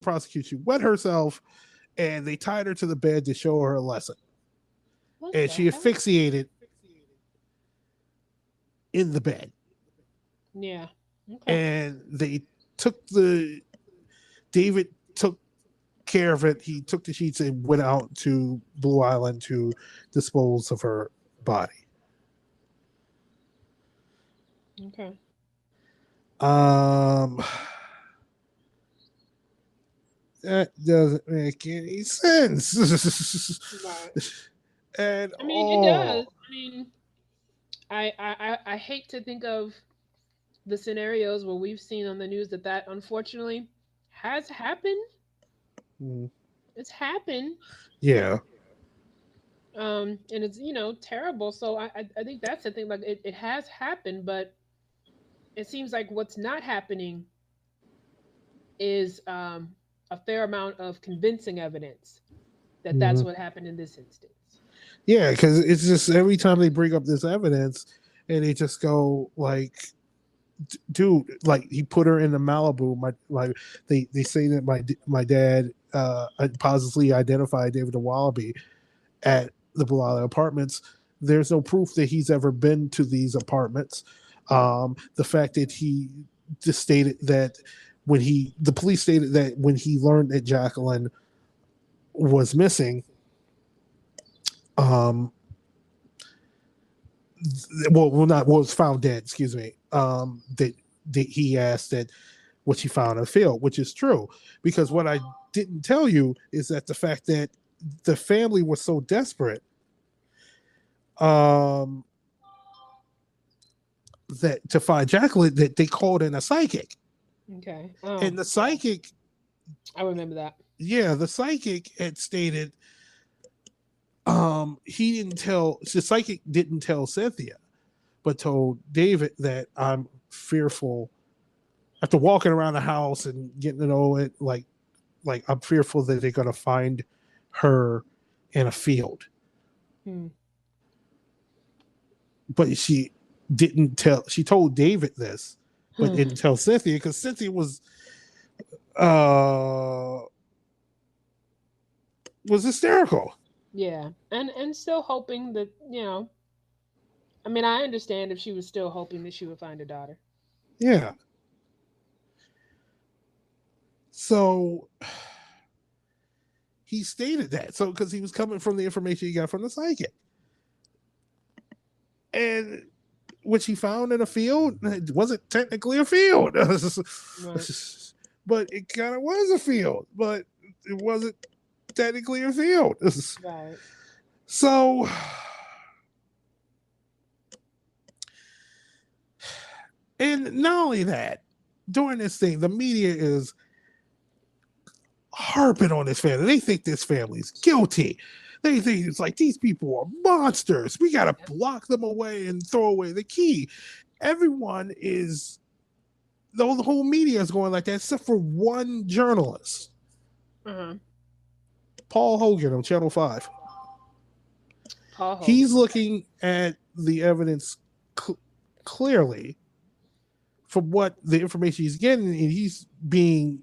prosecution wet herself, and they tied her to the bed to show her a lesson. What And the she hell? asphyxiated in the bed. Yeah. Okay. And they took the David took care of it. He took the sheets and went out to Blue Island to dispose of her body. Okay. Um, that doesn't make any sense. Right. At I mean, it does. all. I mean, I hate to think of the scenarios where we've seen on the news that unfortunately has happened. Mm, It's happened. yeah. And it's terrible. So I think that's the thing. Like it has happened, but it seems like what's not happening is a fair amount of convincing evidence that that's Mhm. what happened in this instance. Yeah, because it's just every time they bring up this evidence and they just go like, dude, like he put her in the Malibu. They say that my dad positively identified David Dowaliby at the Bilal apartments. There's no proof that he's ever been to these apartments. The fact that he just stated that the police stated that when he learned that Jaclyn was missing, um, not was found dead. Excuse me. That he asked that what she found in the field, which is true. Because what I didn't tell you is that the fact that the family was so desperate, um, that to find Jaclyn, that they called in a psychic, Okay. Oh, and the yeah. psychic, I remember that. yeah, the psychic had stated, he didn't tell the psychic didn't tell Cynthia, but told David that I'm fearful after walking around the house and getting to know it, like I'm fearful that they're gonna find her in a field. Hmm. But she didn't tell. She told David this, but didn't tell Cynthia because Cynthia uh was hysterical. Yeah. And still hoping that, I mean, I understand if she was still hoping that she would find her daughter. Yeah. So he stated that. So because he was coming from the information he got from the psychic, and which he found in a field, it wasn't technically a field, Right. but it kind of was a field, but it wasn't technically a field. Right. So, and not only that, during this thing, the media is harping on this family. They think this family's guilty. They think it's like these people are monsters. We got to block them away and throw away the key. Everyone is, the whole media is going like that, except for one journalist, Uh-huh. Paul Hogan on Channel 5. Paul He's Hogan. Okay. looking at the evidence clearly from what the information he's getting, and he's being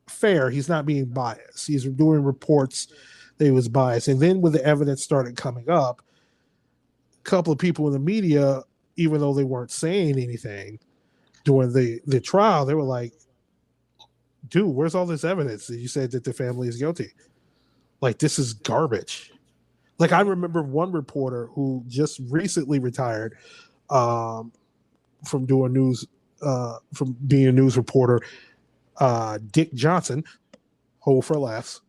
fair. He's not being biased. He's doing reports that he was biased. And then when the evidence started coming up, a couple of people in the media, even though they weren't saying anything during the trial, they were like, dude, where's all this evidence that you said that the family is guilty? Like, this is garbage. Like, I Right. remember one reporter who just recently retired, um, from doing news, from being a news reporter, Dick Johnson, hold for laughs.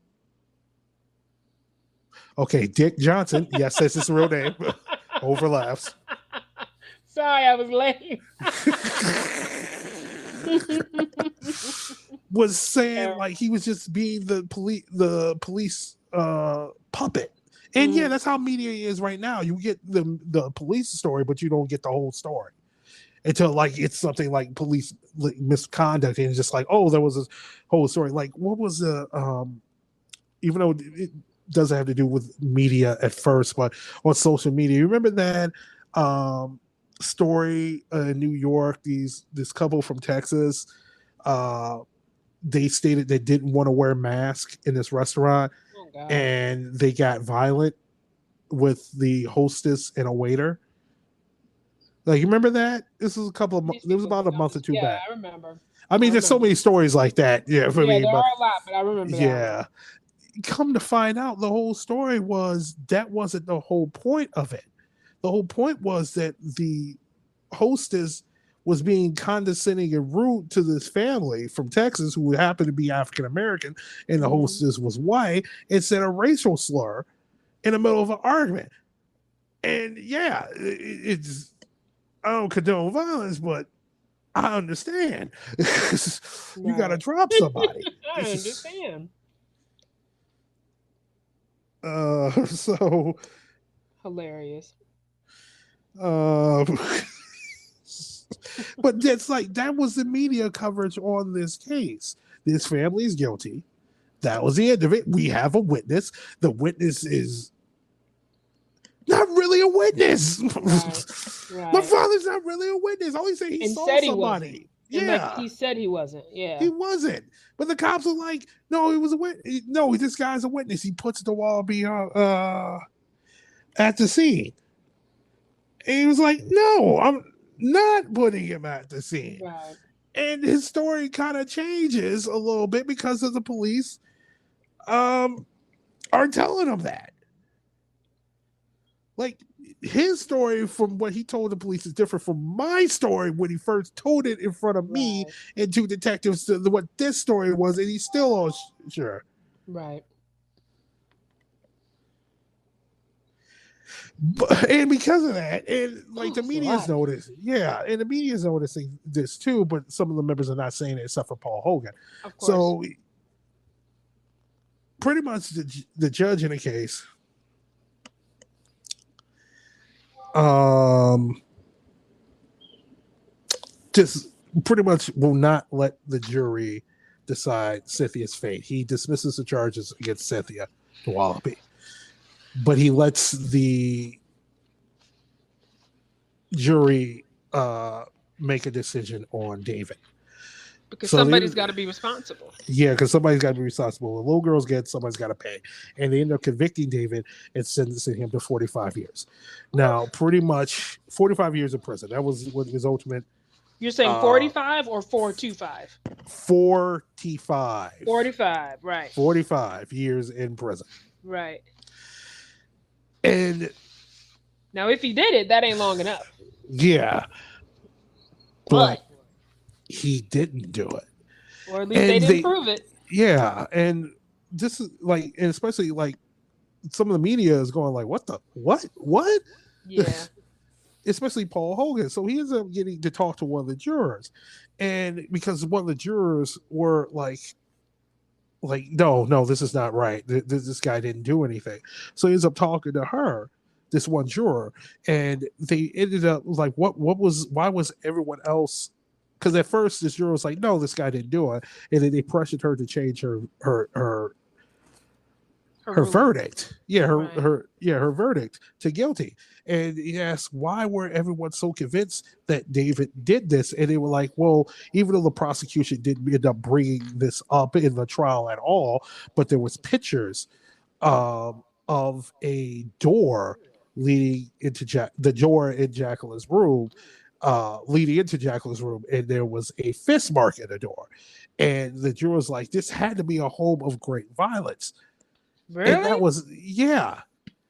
Okay, Dick Johnson. Yes, that's his real name. Hold for laughs. Sorry, I was late. Was saying Terrible. like he was just being the police puppet. And yeah, Mm, that's how media is right now. You get the police story, but you don't get the whole story until like it's something like police misconduct, and it's just like, oh, there was this whole story. Like, what was the even though it doesn't have to do with media at first, but on social media, you remember that story in New York? This couple from Texas, uh, they stated they didn't want to wear masks in this restaurant, Oh God. and they got violent with the hostess and a waiter. Like, you remember that? This was a couple of These it was people about do a not. month or two Yeah, back. I remember. I mean, I there's so remember. many stories like that. Yeah, for Yeah, me, there but are a lot, but I remember that one. yeah. Come to find out, the whole story was that wasn't the whole point of it. The whole point was that the hostess was being condescending and rude to this family from Texas who happened to be African American, and the hostess was white, and said a racial slur in the middle of an argument. And yeah, it's, I don't condone violence, but I understand. You got to Right. drop somebody. I This is understand. so Hilarious. uh but that's like that was the media coverage on this case. This family is guilty. That was the end of it. We have a witness. The witness is not really a witness. Right. My father's not really a witness. All he said he And saw said he wasn't. somebody. And like Yeah, he said he wasn't. Yeah. he wasn't. But the cops are like, no, he was a witness. No, this guy's a witness. He puts the Dowaliby at the scene. And he was like, no, I'm not putting him at the scene. Right. And his story kind of changes a little bit because of the police are telling him that. Like, his story from what he told the police is different from my story when he first told it in front of me and two detectives to what this story was, and he's still unsure. Right. And because of that, and like the media's noticing, and the media's noticing this too, but some of the members are not saying it except for Paul Hogan. Of course. So pretty much the judge in the case just pretty much will not let the jury decide Cynthia's fate. He dismisses the charges against Cynthia Dowaliby, but he lets the jury make a decision on David. Because somebody's got to be responsible. Yeah, because somebody's got to be responsible. The little girls get, somebody's got to pay. And they end up convicting David and sentencing him to 45 years. Now, pretty much 45 years in prison. That was what his ultimate. You're saying 45 or 425? 45. 45, right. 45 years in prison. Right. And now, if he did it, that ain't long enough. Yeah. But he didn't do it. Or at least they didn't prove it. Yeah. And this is like, and especially like some of the media is going like, what? Yeah. Especially Paul Hogan. So he ends up getting to talk to one of the jurors. And because one of the jurors were like, no, this is not right. This guy didn't do anything. So he ends up talking to her, this one juror, and they ended up like, why was everyone else? Because at first this juror was like, no, this guy didn't do it. And then they pressured her to change her verdict. Yeah, her verdict to guilty. And he asked, why were everyone so convinced that David did this? And they were like, well, even though the prosecution didn't end up bringing this up in the trial at all, but there was pictures of a door leading into the door in Jaclyn's room, leading into Jaclyn's room, and there was a fist mark in the door. And the juror was like, this had to be a home of great violence. Really? And that was, yeah.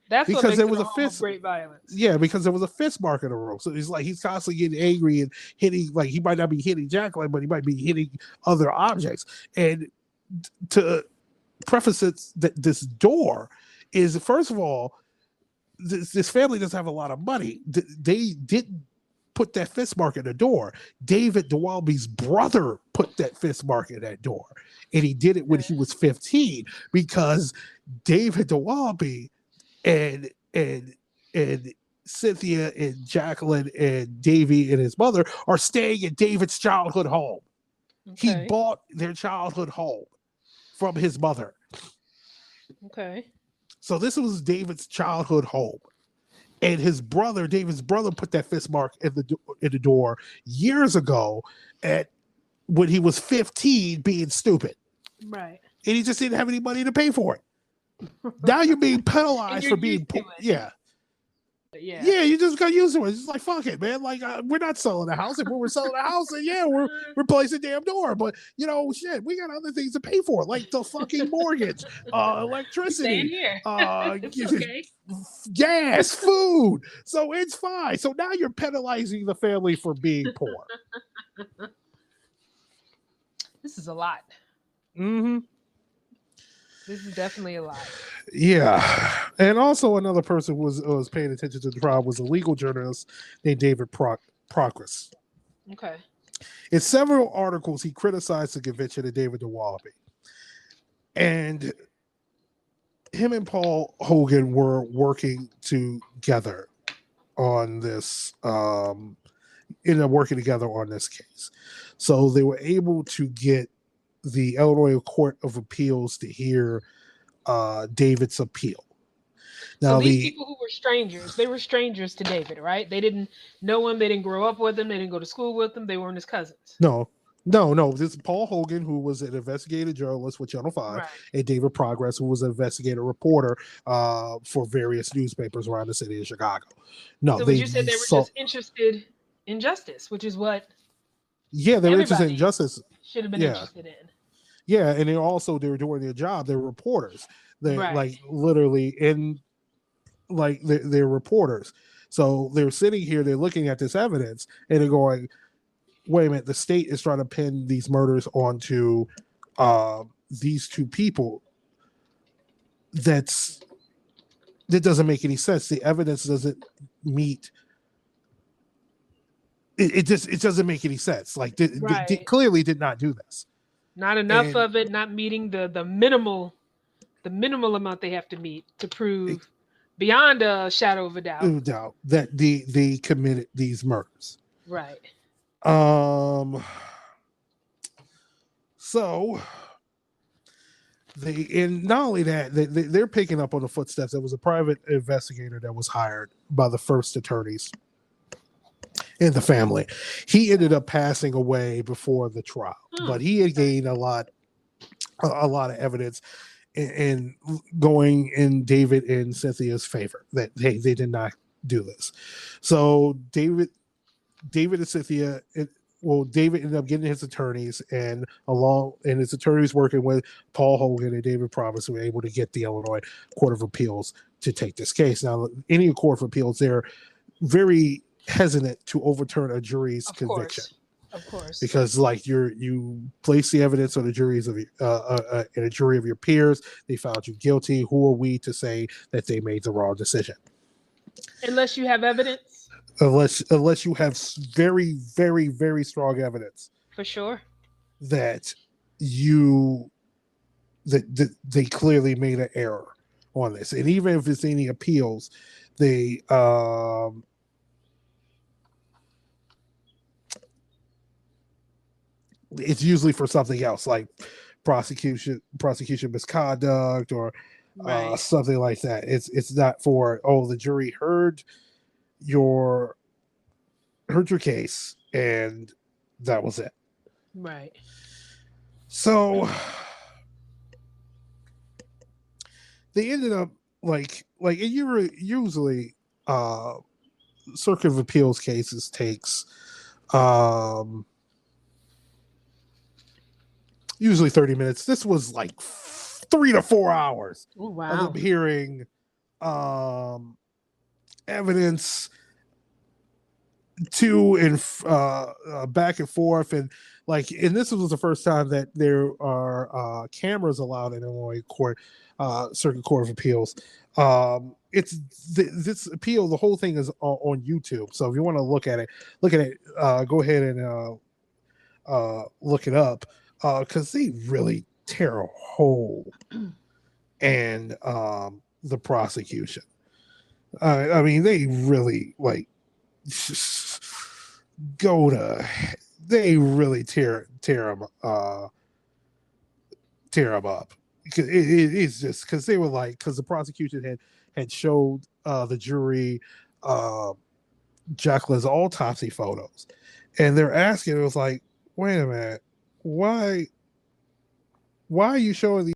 That's because what makes there was it a fist, great violence. Yeah, because there was a fist mark in the room. So he's like, he's constantly getting angry and hitting, like he might not be hitting Jaclyn, but he might be hitting other objects. And to preface it, that this door is, first of all, this family doesn't have a lot of money. They didn't put that fist mark in the door. David Dowaliby's brother put that fist mark in that door. And he did it when he was 15 because David Dowaliby and Cynthia and Jaclyn and Davy and his mother are staying in David's childhood home. Okay. He bought their childhood home from his mother. Okay. So this was David's childhood home. And his brother, David's brother, put that fist mark in the door years ago at when he was 15 being stupid. Right. And he just didn't have any money to pay for it. Now you're being penalized for being poor. Yeah. Yeah, you just got used to it. It's just like, fuck it, man. Like, we're not selling a house. If we were selling a house, then yeah, we're replacing the damn door. But, shit, we got other things to pay for, like the fucking mortgage, electricity, here. Okay. gas, food. So it's fine. So now you're penalizing the family for being poor. This is a lot. Mm-hmm. This is definitely a lot. Yeah. And also another person who was paying attention to the trial was a legal journalist named David Progress. Okay. In several articles, he criticized the conviction of David Dowaliby. And him and Paul Hogan were working together on this, working together on this case. So they were able to get the Illinois Court of Appeals to hear David's appeal. Now, so these people who were strangers, they were strangers to David, right? They didn't know him. They didn't grow up with him. They didn't go to school with him. They weren't his cousins. No. This is Paul Hogan, who was an investigative journalist with Channel 5, right, and David Progress, who was an investigative reporter for various newspapers around the city of Chicago. No, so you said they were just interested in justice, which is what they were interested in justice. Should have been interested in. Yeah, and they were doing their job. They're reporters. They're like literally they're reporters. So they're sitting here, they're looking at this evidence, and they're going, wait a minute, the state is trying to pin these murders onto these two people. That doesn't make any sense. The evidence doesn't meet. It doesn't make any sense. Like they clearly did not do this. Not enough of it, not meeting the minimal amount they have to meet to prove beyond a shadow of a doubt that they committed these murders. Right. So and not only that, they're picking up on the footsteps. There was a private investigator that was hired by the first attorneys in the family. He ended up passing away before the trial, but he had gained a lot of evidence and going in David and Cynthia's favor that they did not do this. So David and Cynthia, David ended up getting his attorneys, and his attorneys working with Paul Hogan and David Promise were able to get the Illinois Court of Appeals to take this case. Now, any Court of Appeals, they're very hesitant to overturn a jury's conviction. Of course, because like you place the evidence on the juries of in a jury of your peers. They found you guilty. Who are we to say that they made the wrong decision? Unless you have evidence. Unless you have very, very, very strong evidence. For sure. That they clearly made an error on this, and even if it's any appeals, they it's usually for something else, like prosecution misconduct or something like that. It's not for the jury heard your case and that was it. Right. So they ended up like usually Circuit of Appeals cases takes usually 30 minutes. This was like 3 to 4 hours. Oh, wow. Of them hearing evidence to and back and forth, and this was the first time that there are cameras allowed in Illinois Circuit Court of Appeals. It's this appeal. The whole thing is on YouTube. So if you want to look at it, go ahead and look it up. Because they really tear a hole and the prosecution. I mean, they really they really tear them up. It's just because they were because the prosecution had showed the jury Jaclyn's autopsy photos, and they're asking, it was like, wait a minute. why why are you showing